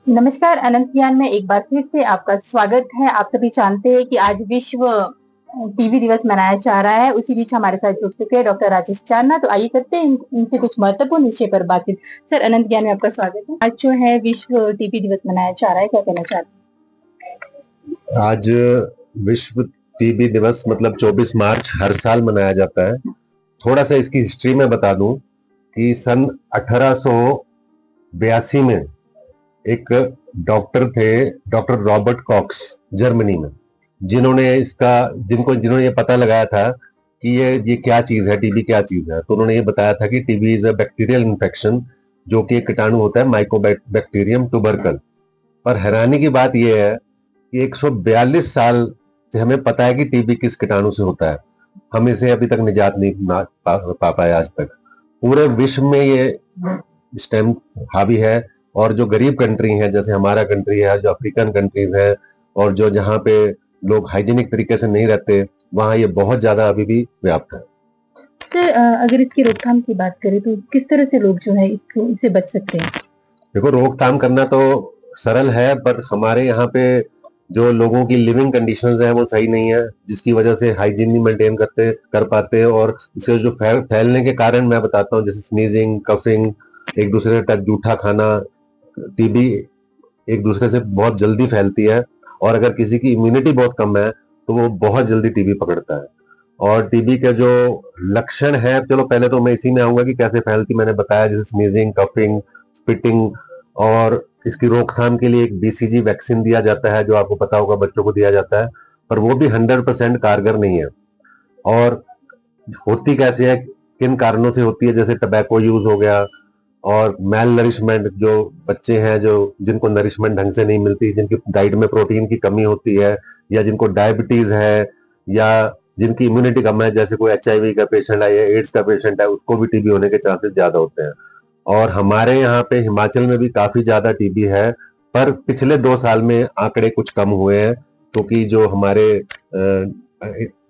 नमस्कार, अनंत ज्ञान में एक बार फिर से आपका स्वागत है। आप सभी जानते हैं कि आज विश्व टीबी दिवस मनाया जा रहा है। उसी बीच हमारे साथ जुड़ चुके हैं डॉक्टर राजेश चांदना। तो आइए करते हैं इनसे कुछ महत्वपूर्ण विषय पर बातचीत। सर, अनंत ज्ञान में आपका स्वागत है। आज जो है विश्व टीबी दिवस मनाया जा रहा है, क्या कहना चाहते हैं? आज विश्व टीबी दिवस मतलब 24 मार्च हर साल मनाया जाता है। थोड़ा सा इसकी हिस्ट्री में बता दूं कि सन 1882 में एक डॉक्टर थे, डॉक्टर रॉबर्ट कॉक्स, जर्मनी में, जिन्होंने ये पता लगाया था कि ये क्या चीज है, टीबी क्या चीज है। तो उन्होंने ये बताया था कि TB is a bacterial infection, जो कि एक कीटाणु होता है, माइकोबैक्टीरियम ट्यूबरकल। पर हैरानी की बात यह है कि 142 साल से हमें पता है कि टीबी किस कीटाणु से होता है। हम इसे अभी तक निजात नहीं पा पाए आज तक। पूरे विश्व में ये स्टेम हावी है, और जो गरीब कंट्री हैं, जैसे हमारा कंट्री है, जो अफ्रीकन कंट्रीज है, और जो जहाँ पे लोग हाइजीनिक तरीके से नहीं रहते, वहाँ ये बहुत ज्यादा अभी भी व्याप्त है। सर, अगर इसकी रोकथाम की बात करें तो किस तरह से लोग जो है इससे बच सकते हैं? देखो, रोकथाम करना तो सरल है, पर हमारे यहाँ पे जो लोगों की लिविंग कंडीशंस है वो सही नहीं है, जिसकी वजह से हाइजीन नहीं मेंटेन कर पाते। और इससे जो फैलने के कारण मैं बताता हूँ, जैसे स्नीजिंग, कफिंग, एक दूसरे से जूठा खाना। टीबी एक दूसरे से बहुत जल्दी फैलती है, और अगर किसी की इम्यूनिटी बहुत कम है तो वो बहुत जल्दी टीबी पकड़ता है। और टीबी के जो लक्षण है, चलो पहले तो मैं इसी में आऊंगा कि कैसे फैलती, मैंने बताया, जैसे स्नीजिंग, कफिंग, स्पिटिंग। और इसकी रोकथाम के लिए एक बीसीजी वैक्सीन दिया जाता है, जो आपको पता होगा, बच्चों को दिया जाता है, पर वो भी 100% कारगर नहीं है। और होती कैसे है, किन कारणों से होती है, जैसे टबैको यूज हो गया, और मेल नरिशमेंट, जो बच्चे हैं जो जिनको नरिशमेंट ढंग से नहीं मिलती, जिनकी डाइट में प्रोटीन की कमी होती है, या जिनको डायबिटीज है, या जिनकी इम्यूनिटी कम है, जैसे कोई एचआईवी का पेशेंट है या एड्स का पेशेंट है, उसको भी टीबी होने के चांसेस ज्यादा होते हैं। और हमारे यहाँ पे हिमाचल में भी काफी ज्यादा टीबी है, पर पिछले 2 साल में आंकड़े कुछ कम हुए हैं, क्योंकि जो हमारे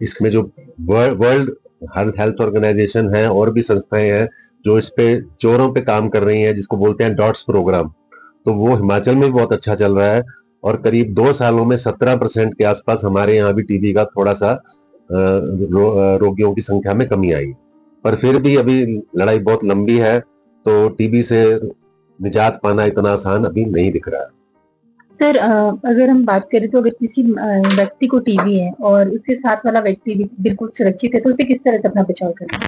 इसमें जो वर्ल्ड हेल्थ ऑर्गेनाइजेशन है, और भी संस्थाएं हैं जो इस पे जोरों पे काम कर रही हैं, जिसको बोलते हैं डॉट्स प्रोग्राम। तो वो हिमाचल में भी बहुत अच्छा चल रहा है, और करीब 2 सालों में 17% के आसपास हमारे यहाँ भी टीबी का थोड़ा सा रोगियों की संख्या में कमी आई। पर फिर भी अभी लड़ाई बहुत लंबी है, तो टीबी से निजात पाना इतना आसान अभी नहीं दिख रहा है। सर, अगर हम बात करें तो अगर किसी व्यक्ति को टीबी है और उसके साथ वाला व्यक्ति भी बिल्कुल सुरक्षित है, तो उसे किस तरह से अपना बचाव करना?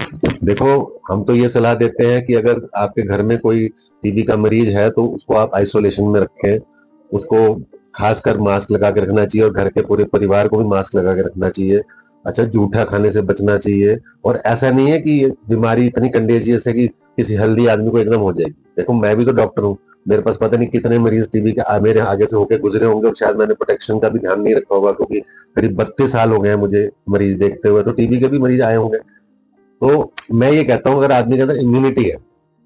देखो, हम तो ये सलाह देते हैं कि अगर आपके घर में कोई टीबी का मरीज है तो उसको आप आइसोलेशन में रखें। उसको खासकर मास्क लगा के रखना चाहिए, और घर के पूरे परिवार को भी मास्क लगा के रखना चाहिए। अच्छा, जूठा खाने से बचना चाहिए। और ऐसा नहीं है कि बीमारी इतनी कंटेजियस है कि किसी हेल्दी आदमी को एकदम हो जाएगी। देखो, मैं भी तो डॉक्टर हूँ, मेरे पास पता नहीं कितने मरीज टीबी के मेरे आगे से होकर गुजरे होंगे, और शायद मैंने प्रोटेक्शन का भी ध्यान नहीं रखा होगा, क्योंकि करीब 32 साल हो गए हैं मुझे मरीज देखते हुए, तो टीबी के भी मरीज आए होंगे। तो मैं ये कहता हूँ, अगर आदमी के अंदर इम्यूनिटी है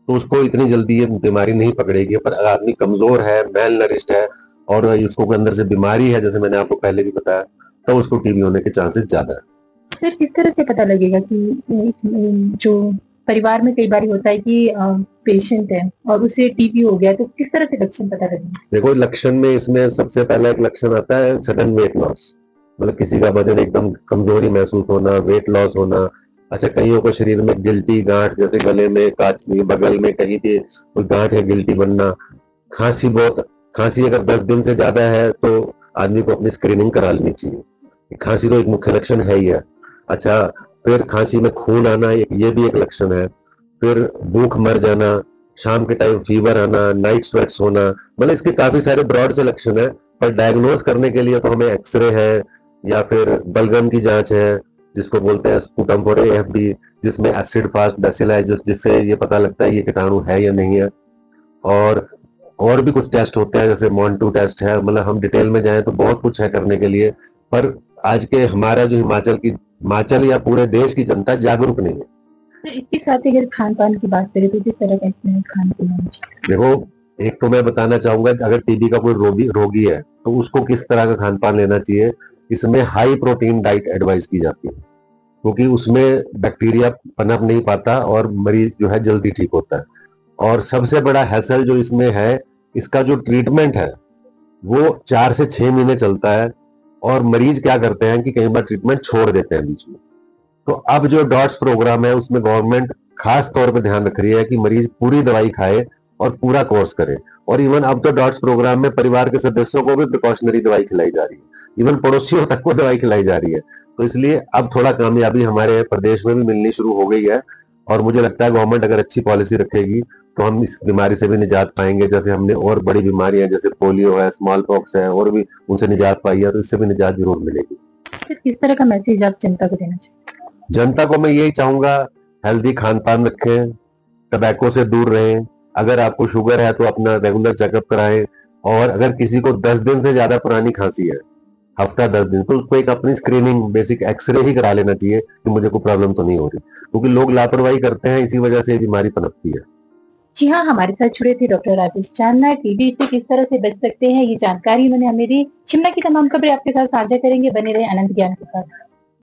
तो उसको इतनी जल्दी ये बीमारी नहीं पकड़ेगी। पर अगर आदमी कमजोर है, मेल नरिश्ड है, और उसको अंदर से बीमारी है, जैसे मैंने आपको पहले भी बताया, तो उसको टीबी होने के चांसेस ज्यादा है। सर, किस तरह से पता लगेगा कि जो परिवार में कई बार होता है कि पेशेंट है और उसे टीबी हो गया, तो किस तरह से लक्षण पता लगेगा? देखो, लक्षण में इसमें सबसे पहला एक लक्षण आता है सडन वेट लॉस, मतलब किसी का वजन एकदम कमजोरी महसूस होना, वेट लॉस होना। अच्छा, कईयों को शरीर में गिल्टी गांठ, जैसे गले में, काच बगल में कहीं भी कोई गांठ है, गिल्टी बनना। खांसी अगर 10 दिन से ज्यादा है तो आदमी को अपनी स्क्रीनिंग करा लेनी चाहिए। खांसी तो एक मुख्य लक्षण है ही है। अच्छा, फिर खांसी में खून आना, ये भी एक लक्षण है। फिर भूख मर जाना, शाम के टाइम फीवर आना, नाइट स्वेट्स होना, मतलब इसके काफी सारे ब्रॉड से लक्षण है। पर डायग्नोज करने के लिए तो हमें एक्सरे है, या फिर बलगम की जांच है, जिसको बोलते हैं स्पुटम फॉर एएफडी, जिसमें एसिड फास्ट बेसिल है, जिससे ये पता लगता है ये कीटाणु है या नहीं है। और भी कुछ टेस्ट होते हैं, जैसे मॉन्टू टेस्ट है। मतलब हम डिटेल में जाएं तो बहुत कुछ है करने के लिए, पर आज के हमारा जो हिमाचल या पूरे देश की जनता जागरूक नहीं है। तो इसके साथ अगर खान पान की बात करें तो किस तरह का इसमें खान पीना? देखो, एक तो मैं बताना चाहूंगा कि अगर टीबी का कोई रोगी है तो उसको किस तरह का खान पान लेना चाहिए। इसमें हाई प्रोटीन डाइट एडवाइस की जाती है, क्योंकि उसमें बैक्टीरिया पनप नहीं पाता और मरीज जो है जल्दी ठीक होता है। और सबसे बड़ा हैसल जो इसमें है इसका जो ट्रीटमेंट है वो 4 से 6 महीने चलता है और मरीज क्या करते हैं कि कई बार ट्रीटमेंट छोड़ देते हैं बीच में। तो अब जो डॉट्स प्रोग्राम है उसमें गवर्नमेंट खास तौर पे ध्यान रख रही है कि मरीज पूरी दवाई खाए और पूरा कोर्स करे। और इवन अब तो डॉट्स प्रोग्राम में परिवार के सदस्यों को भी प्रिकॉशनरी दवाई खिलाई जा रही है, इवन पड़ोसियों तक को दवाई खिलाई जा रही है। तो इसलिए अब थोड़ा कामयाबी हमारे प्रदेश में भी मिलनी शुरू हो गई है और मुझे लगता है गवर्नमेंट अगर अच्छी पॉलिसी रखेगी तो हम इस बीमारी से भी निजात पाएंगे। जैसे हमने और बड़ी बीमारियां जैसे पोलियो है, स्मॉल पॉक्स है और भी उनसे निजात पाई है, तो इससे भी निजात जरूर मिलेगी। सर, किस तरह का मैसेज आप जनता को देना चाहते जनता को मैं यही चाहूंगा, हेल्दी खान पान रखें, टबैको से दूर रहें, अगर आपको शुगर है तो अपना रेगुलर चेकअप कराएं और अगर किसी को 10 दिन से ज्यादा पुरानी खांसी है, हफ्ता 10 दिन, तो उसको एक अपनी स्क्रीनिंग बेसिक एक्सरे ही करा लेना चाहिए कि मुझे कोई प्रॉब्लम तो नहीं हो रही, क्योंकि लोग लापरवाही करते हैं, इसी वजह से ये बीमारी पनपती है। जी हाँ, हमारे साथ जुड़े थे डॉक्टर राजेश चांदना। टीबी से किस तरह से बच सकते हैं, ये जानकारी उन्होंने हमें दी। शिमला की तमाम खबरें आपके साथ साझा करेंगे, बने रहे अनंत ज्ञान के साथ।